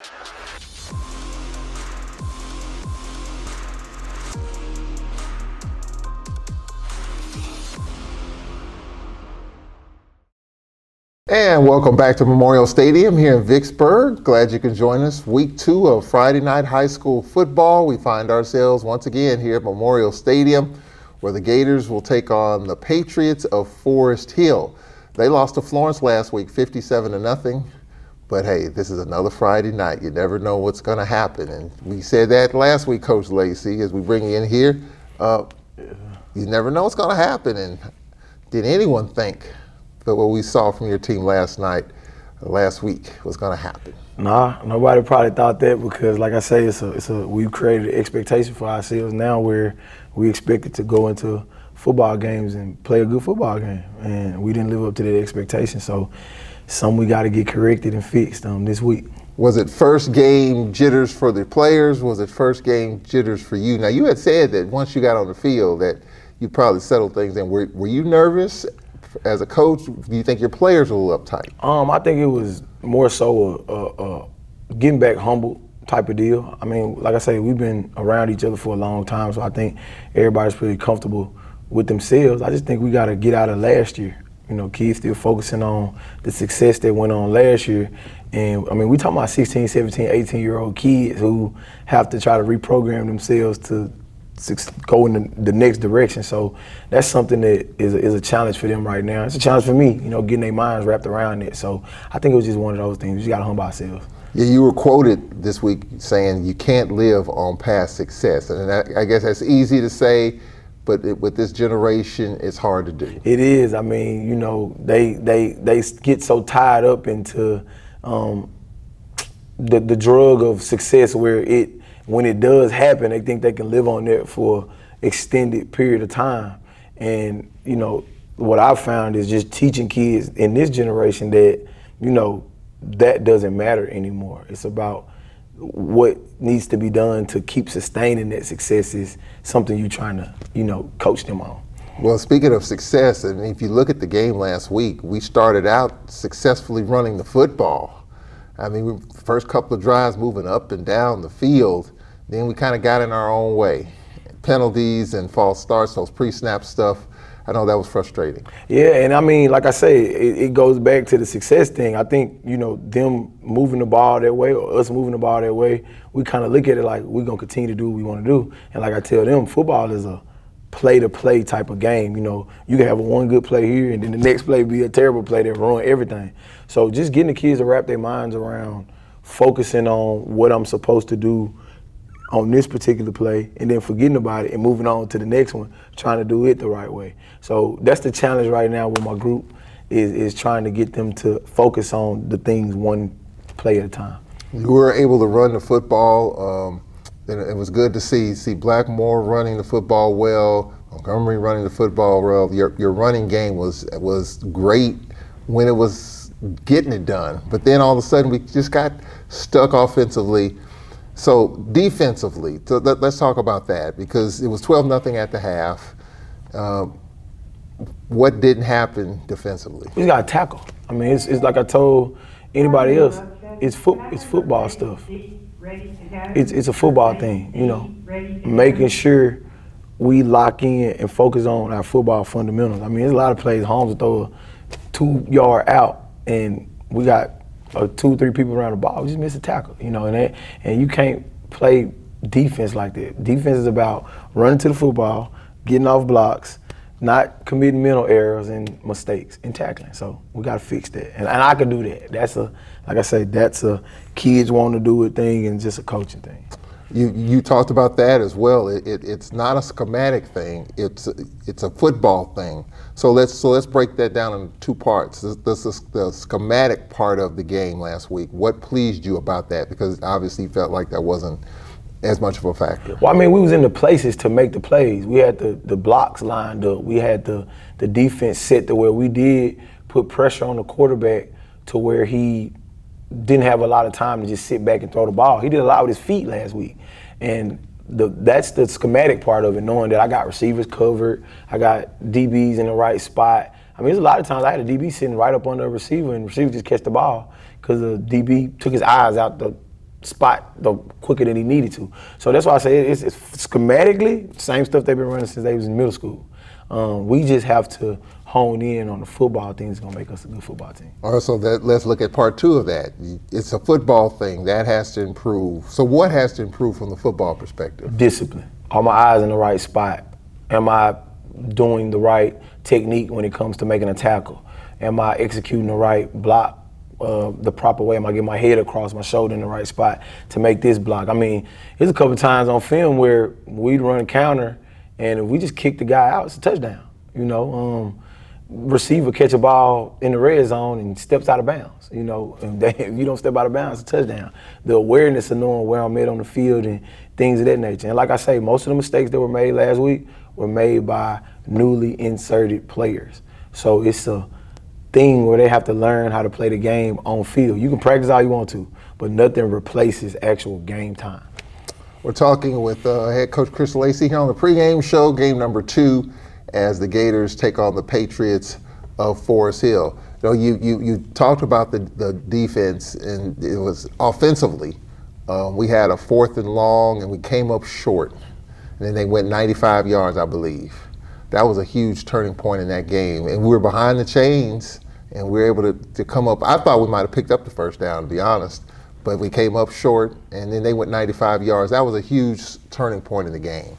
And welcome back to Memorial Stadium here in Vicksburg. Glad you can join us. Week 2 of Friday night high school football. We find ourselves once again here at Memorial Stadium, where the Gators will take on the Patriots of Forest Hill. They lost to Florence last week, 57-0. But hey, this is another Friday night. You never know what's going to happen. And we said that last week, Coach Lacey, as we bring you in here. You never know what's going to happen. And did anyone think that what we saw from your team last week was going to happen? Nah, nobody probably thought that, because like I say, we've created an expectation for ourselves now where we expected to go into football games and play a good football game, and we didn't live up to that expectation. So something we got to get corrected and fixed this week. Was it first game jitters for the players? Was it first game jitters for you? Now, you had said that once you got on the field that you probably settled things in. Were you nervous as a coach? Do you think your players were a little uptight? I think it was more so a getting back humble type of deal. I mean, like I say, we've been around each other for a long time, so I think everybody's pretty comfortable with themselves. I just think we got to get out of last year. You know, kids still focusing on the success that went on last year. And I mean, we talking about 16, 17, 18-year-old kids who have to try to reprogram themselves to go in the next direction. So that's something that is a challenge for them right now. It's a challenge for me, getting their minds wrapped around it. So I think it was just one of those things. We just got to humble ourselves. Yeah, you were quoted this week saying you can't live on past success. And I guess that's easy to say, but with this generation, it's hard to do. It is. I mean, they get so tied up into the drug of success where when it does happen, they think they can live on that for an extended period of time. And, what I've found is just teaching kids in this generation that, that doesn't matter anymore. It's about what needs to be done to keep sustaining that success is something you're trying to, coach them on. Well, speaking of success, and if you look at the game last week, we started out successfully running the football. I mean, first couple of drives moving up and down the field, then we kind of got in our own way. Penalties and false starts, those pre-snap stuff, I know that was frustrating. Yeah, and I mean, like I say, it goes back to the success thing. I think, them moving the ball that way or us moving the ball that way, we kind of look at it like we're going to continue to do what we want to do. And like I tell them, football is a play-to-play type of game. You can have one good play here and then the next play be a terrible play that ruin everything. So just getting the kids to wrap their minds around focusing on what I'm supposed to do on this particular play and then forgetting about it and moving on to the next one, trying to do it the right way. So that's the challenge right now with my group is trying to get them to focus on the things one play at a time. You were able to run the football. It was good to see Blackmore running the football well, Montgomery running the football well. Your running game was great when it was getting it done. But then all of a sudden we just got stuck offensively. So defensively, let's talk about that, because it was 12-0 at the half. What didn't happen defensively? We got to tackle. I mean, it's like I told anybody else, it's football stuff. It's a football thing, making sure we lock in and focus on our football fundamentals. I mean, there's a lot of plays. Holmes will throw a 2-yard out, and we got 2-3 people around the ball. We just miss a tackle, and you can't play defense like that. Defense is about running to the football, getting off blocks, not committing mental errors and mistakes, and tackling. So we got to fix that, and I can do that. That's a kids want to do it thing and just a coaching thing. You talked about that as well. It's not a schematic thing. It's a football thing. So let's break that down in two parts. This is the schematic part of the game last week. What pleased you about that? Because obviously you felt like that wasn't as much of a factor. Well, I mean, we was in the places to make the plays. We had the blocks lined up. We had the defense set to where we did put pressure on the quarterback to where he didn't have a lot of time to just sit back and throw the ball. He did a lot with his feet last week. And that's the schematic part of it, knowing that I got receivers covered, I got DBs in the right spot. I mean, there's a lot of times I had a DB sitting right up under a receiver and the receiver just catch the ball because the DB took his eyes out the spot the quicker than he needed to. So that's why I say it's schematically, same stuff they've been running since they was in middle school. We just have to hone in on the football thing that's going to make us a good football team. All right, so let's look at part two of that. It's a football thing. That has to improve. So what has to improve from the football perspective? Discipline. Are my eyes in the right spot? Am I doing the right technique when it comes to making a tackle? Am I executing the right block the proper way? Am I getting my head across my shoulder in the right spot to make this block? I mean, there's a couple times on film where we'd run counter, and if we just kick the guy out, it's a touchdown. You know, receiver catch a ball in the red zone and steps out of bounds. You know, and if you don't step out of bounds, it's a touchdown. The awareness of knowing where I'm at on the field and things of that nature. And like I say, most of the mistakes that were made last week were made by newly inserted players. So it's a thing where they have to learn how to play the game on field. You can practice all you want to, but nothing replaces actual game time. We're talking with head coach Chris Lacey here on the pregame show, game number 2, as the Gators take on the Patriots of Forest Hill. You know, you talked about the defense, and it was offensively. We had a 4th and long, and we came up short. And then they went 95 yards, I believe. That was a huge turning point in that game. And we were behind the chains, and we were able to come up. I thought we might have picked up the first down, to be honest. But we came up short, and then they went 95 yards. That was a huge turning point in the game.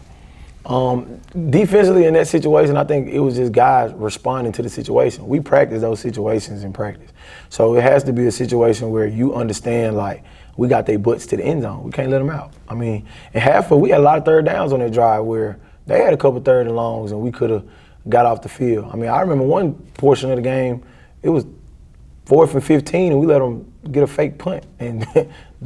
Defensively in that situation, I think it was just guys responding to the situation. We practice those situations in practice. So it has to be a situation where you understand, like, we got their butts to the end zone. We can't let them out. I mean, we had a lot of third downs on that drive where they had a couple third and longs and we could have got off the field. I mean, I remember one portion of the game, it was 4th and 15 and we let them get a fake punt and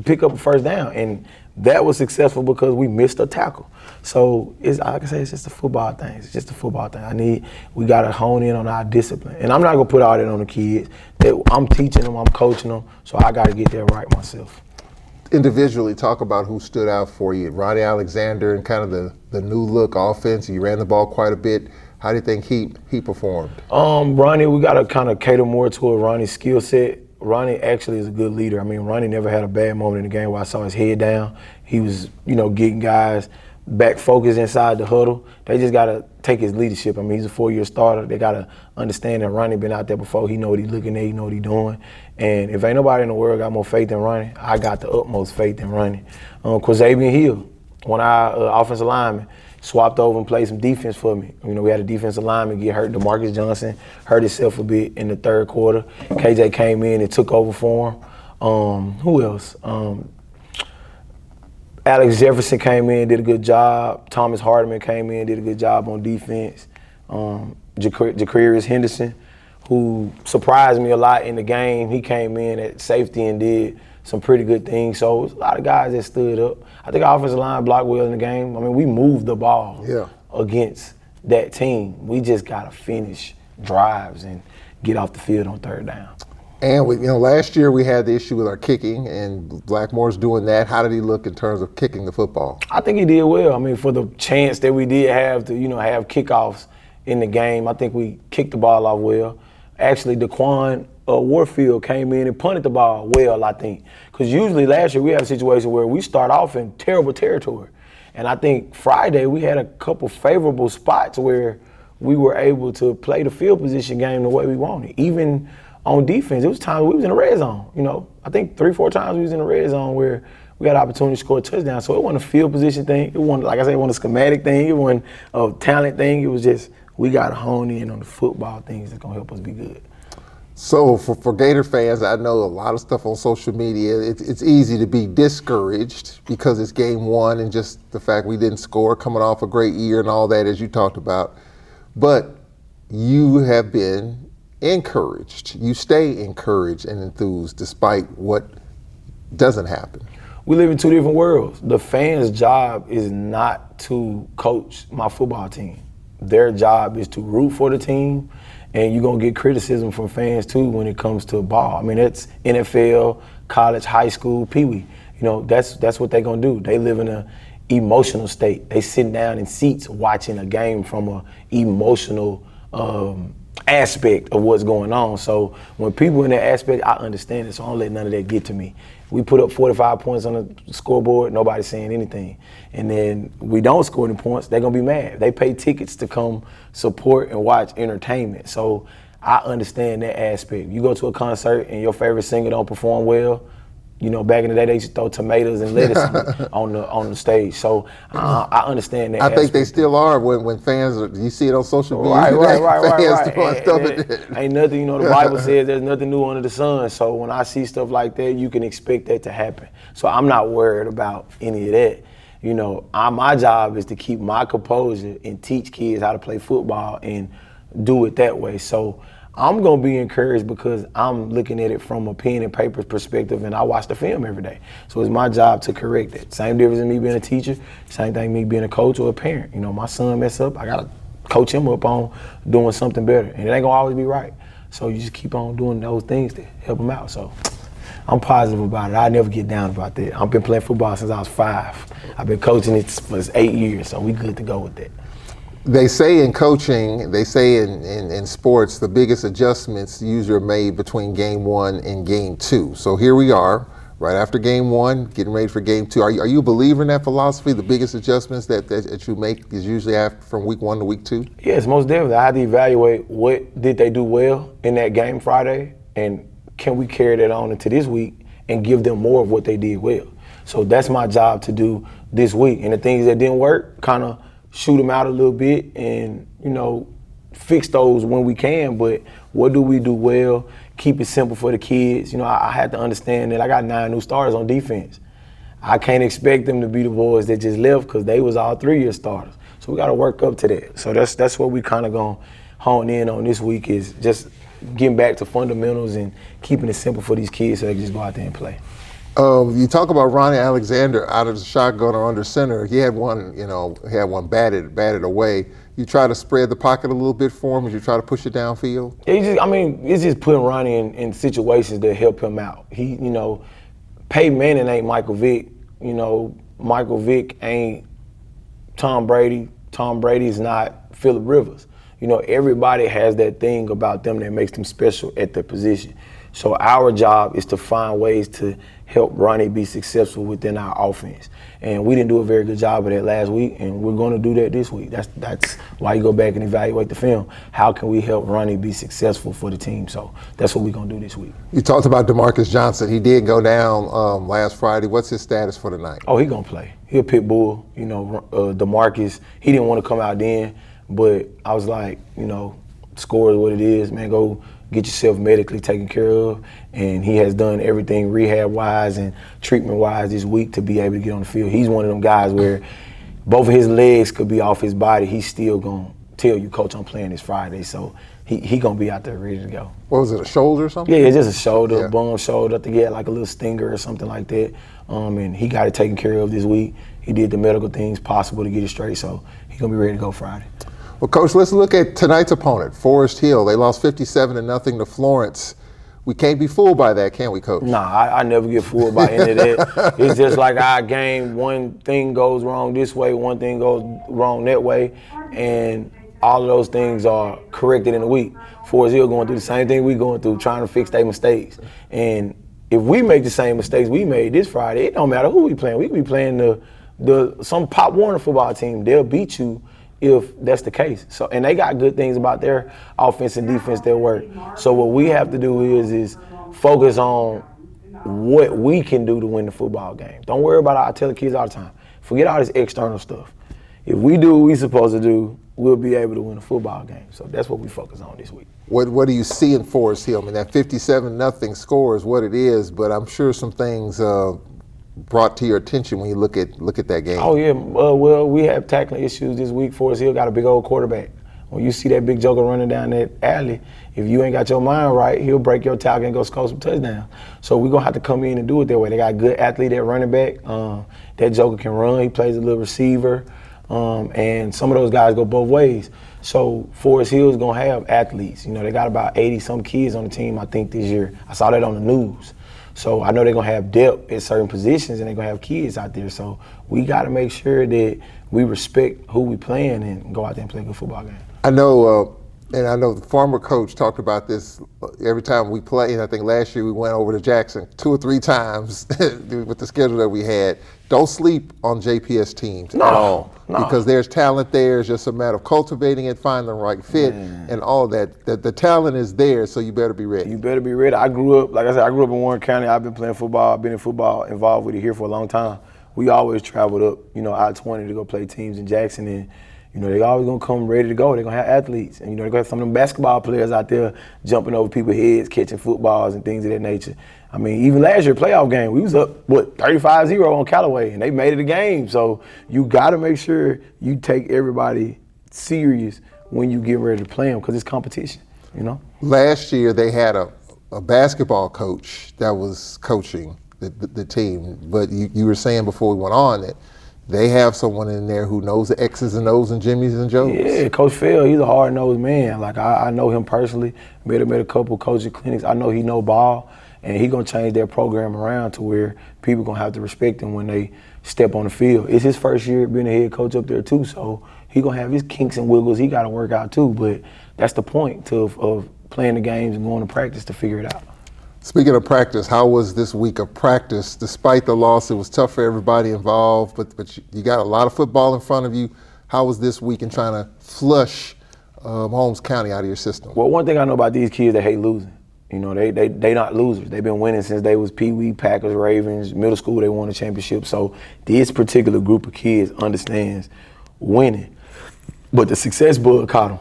pick up a first down. And that was successful because we missed a tackle. So it's, like I say, it's just a football thing. It's just a football thing. We got to hone in on our discipline. And I'm not going to put all that on the kids. I'm teaching them, I'm coaching them, so I got to get that right myself. Individually, talk about who stood out for you. Ronnie Alexander and kind of the new look offense. You ran the ball quite a bit. How do you think he performed? Ronnie, we got to kind of cater more to Ronnie's skill set. Ronnie actually is a good leader. I mean, Ronnie never had a bad moment in the game where I saw his head down. He was, getting guys back focused inside the huddle. They just got to take his leadership. I mean, he's a 4-year starter. They got to understand that Ronnie been out there before. He know what he's looking at. He know what he's doing. And if ain't nobody in the world got more faith than Ronnie, I got the utmost faith in Ronnie. Xavier Hill, one of our offensive linemen, swapped over and played some defense for me. We had a defensive lineman get hurt. DeMarcus Johnson hurt himself a bit in the third quarter. KJ came in and took over for him. Who else? Alex Jefferson came in, did a good job. Thomas Hardiman came in, did a good job on defense. Jacarius Henderson, who surprised me a lot in the game. He came in at safety and did some pretty good things. So a lot of guys that stood up. I think our offensive line blocked well in the game. I mean, we moved the ball against that team. We just got to finish drives and get off the field on third down. And last year we had the issue with our kicking, and Blackmore's doing that. How did he look in terms of kicking the football? I think he did well. I mean, for the chance that we did have to, have kickoffs in the game, I think we kicked the ball off well. Actually, Daquan Warfield came in and punted the ball well, I think. Because usually last year we had a situation where we start off in terrible territory. And I think Friday we had a couple favorable spots where we were able to play the field position game the way we wanted. Even on defense, it was times we was in the red zone. I think 3-4 times we was in the red zone where we had an opportunity to score a touchdown. So it wasn't a field position thing. It wasn't, like I said, it wasn't a schematic thing. It wasn't a talent thing. It was just we got to hone in on the football things that's going to help us be good. So for Gator fans, I know a lot of stuff on social media. It's easy to be discouraged because it's game 1 and just the fact we didn't score, coming off a great year and all that, as you talked about. But you have been encouraged. You stay encouraged and enthused despite what doesn't happen. We live in 2 different worlds. The fans' job is not to coach my football team. Their job is to root for the team, and you're going to get criticism from fans too when it comes to ball. I mean, it's NFL, college, high school, peewee. That's what they're going to do. They live in an emotional state. They sit down in seats watching a game from an emotional aspect of what's going on. So when people in that aspect, I understand it, so I don't let none of that get to me. We put up 45 points on the scoreboard, nobody's saying anything. And then we don't score any points, they're gonna be mad. They pay tickets to come support and watch entertainment. So I understand that aspect. You go to a concert and your favorite singer don't perform well, you know, back in the day, they used to throw tomatoes and lettuce on the stage. So I understand that. I think they still are when fans you see it on social media. Right. Fans throwing stuff at that. Ain't nothing, you know, the Bible says there's nothing new under the sun. So when I see stuff like that, you can expect that to happen. So I'm not worried about any of that. You know, my job is to keep my composure and teach kids how to play football and do it that way. So I'm gonna be encouraged because I'm looking at it from a pen and paper perspective, and I watch the film every day. So it's my job to correct that. Same difference in me being a teacher, same thing me being a coach or a parent. You know, my son mess up, I gotta coach him up on doing something better, and it ain't gonna always be right. So you just keep on doing those things to help him out. So I'm positive about it. I never get down about that. I've been playing football since I was 5. I've been coaching it for 8 years, so we good to go with that. They say in coaching, they say in sports, the biggest adjustments usually are made between game 1 and game 2. So here we are, right after game 1, getting ready for game 2. Are you a believer in that philosophy? The biggest adjustments that you make is usually after from week 1 to week 2? Yes, most definitely. I had to evaluate what did they do well in that game Friday, and can we carry that on into this week and give them more of what they did well. So that's my job to do this week. And the things that didn't work, kind of shoot them out a little bit and, you know, fix those when we can. But what do we do well? Keep it simple for the kids. You know, I had to understand that I got 9 new starters on defense. I can't expect them to be the boys that just left because they was all 3-year starters. So we got to work up to that. So that's what we kind of going to hone in on this week, is just getting back to fundamentals and keeping it simple for these kids so they can just go out there and play. You talk about Ronnie Alexander out of the shotgun or under center. He had one, batted away. You try to spread the pocket a little bit for him as you try to push it downfield? It's just putting Ronnie in situations that help him out. Peyton Manning ain't Michael Vick. You know, Michael Vick ain't Tom Brady. Tom Brady's not Phillip Rivers. You know, everybody has that thing about them that makes them special at their position. So our job is to find ways to help Ronnie be successful within our offense. And we didn't do a very good job of that last week, and we're going to do that this week. That's why you go back and evaluate the film. How can we help Ronnie be successful for the team? So that's what we're going to do this week. You talked about DeMarcus Johnson. He did go down last Friday. What's his status for tonight? Oh, he's going to play. He's a pit bull. You know, DeMarcus, he didn't want to come out then, but I was like, you know, score is what it is, man. Go get yourself medically taken care of, and he has done everything rehab-wise and treatment-wise this week to be able to get on the field. He's one of them guys where both of his legs could be off his body. He's still going to tell you, Coach, I'm playing this Friday, so he going to be out there ready to go. What was it, a shoulder or something? Yeah, it's just a shoulder, a bum shoulder. I think he had like a little stinger or something like that, and he got it taken care of this week. He did the medical things possible to get it straight, so he's going to be ready to go Friday. Well, Coach, let's look at tonight's opponent, Forest Hill. They lost 57-0 to Florence. We can't be fooled by that, can we, Coach? Nah, I never get fooled by any of that. It's just like our game. One thing goes wrong this way, one thing goes wrong that way, and all of those things are corrected in a week. Forest Hill going through the same thing we going through, trying to fix their mistakes. And if we make the same mistakes we made this Friday, it don't matter who we playing. We could be playing some Pop Warner football team. They'll beat you if that's the case. So, and they got good things about their offense and defense that work. So what we have to do is focus on what we can do to win the football game. Don't worry about it. I tell the kids all the time, forget all this external stuff. If we do what we're supposed to do, we'll be able to win a football game. So that's what we focus on this week. What do you see in Forest Hill? I mean, that 57-0 score is what it is, but I'm sure some things brought to your attention when you look at that game. Oh yeah, well, we have tackling issues this week. Forest Hill got a big old quarterback. When you see that big joker running down that alley, if you ain't got your mind right, he'll break your tackle and go score some touchdowns. So we're gonna have to come in and do it that way. They got a good athlete at running back. That joker can run. He plays a little receiver, and some of those guys go both ways. So Forest Hill is gonna have athletes. You know, they got about 80-some kids on the team, I think, this year. I saw that on the news. So I know they're going to have depth at certain positions, and they're going to have kids out there. So we got to make sure that we respect who we playing and go out there and play a good football game. I know And I know the former coach talked about this every time we play, and I think last year we went over to Jackson 2 or 3 times with the schedule that we had. Don't sleep on JPS teams at all, because there's talent there. It's just a matter of cultivating it, finding the right fit, and all that. The talent is there, so you better be ready. You better be ready. I grew up, like I said, I grew up in Warren County. I've been playing football. I've been in football, involved with it here for a long time. We always traveled up, I-20 to go play teams in Jackson, and they always gonna come ready to go. They're gonna have athletes, and they're gonna have some of them basketball players out there jumping over people's heads, catching footballs and things of that nature. I mean, even last year playoff game, we was up 35-0 on Callaway, and they made it a game. So you gotta make sure you take everybody serious when you get ready to play them, because it's competition. Last year they had a basketball coach that was coaching the team, but you were saying before we went on that they have someone in there who knows the X's and O's and Jimmy's and Joe's. Yeah, Coach Phil, he's a hard-nosed man. Like, I know him personally, met a couple coaching clinics. I know he know ball, and he gonna change their program around to where people gonna have to respect him when they step on the field. It's his first year being a head coach up there too, so he gonna have his kinks and wiggles he gotta work out too, but that's the point of playing the games and going to practice to figure it out. Speaking of practice, how was this week of practice? Despite the loss, it was tough for everybody involved, but you got a lot of football in front of you. How was this week in trying to flush Holmes County out of your system? Well, one thing I know about these kids, they hate losing. They not losers. They've been winning since they was Pee-wee, Packers, Ravens, middle school, they won a championship. So this particular group of kids understands winning. But the success bug caught them.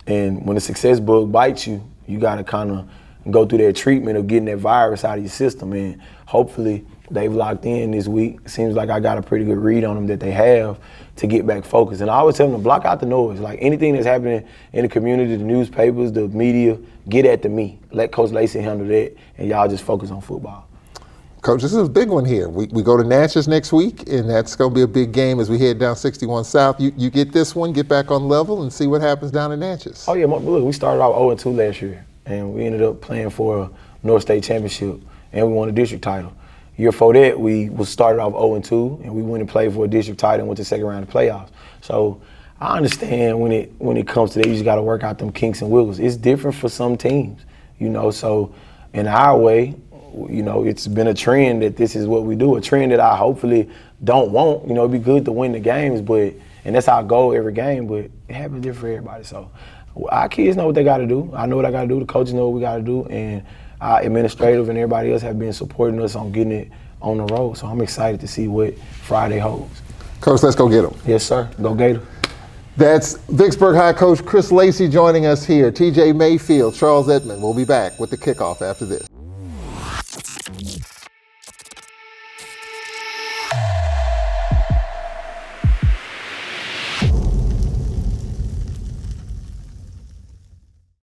And when the success bug bites you, you got to kind of go through that treatment of getting that virus out of your system, and hopefully they've locked in this week. It seems like I got a pretty good read on them that they have to get back focused. And I always tell them to block out the noise. Like, anything that's happening in the community, the newspapers, the media, get at to me. Let Coach Lacey handle that, and y'all just focus on football. Coach, this is a big one here. We go to Natchez next week, and that's going to be a big game as we head down 61 South. You get this one, get back on level, and see what happens down in Natchez. Oh, yeah, look, we started off 0-2 last year, and we ended up playing for a North State Championship, and we won a district title. Year before that, we started off 0-2, and we went and played for a district title and went to the second round of playoffs. So I understand when it comes to that, you just got to work out them kinks and wiggles. It's different for some teams, so in our way, it's been a trend that this is what we do, a trend that I hopefully don't want. It'd be good to win the games, and that's our goal every game, but it happens different for everybody. So our kids know what they got to do. I know what I got to do. The coaches know what we got to do, and our administrative and everybody else have been supporting us on getting it on the road. So I'm excited to see what Friday holds. Coach, let's go get them. Yes, sir. Go Gator. That's Vicksburg High Coach Chris Lacey joining us here. TJ Mayfield, Charles Edmond will be back with the kickoff after this.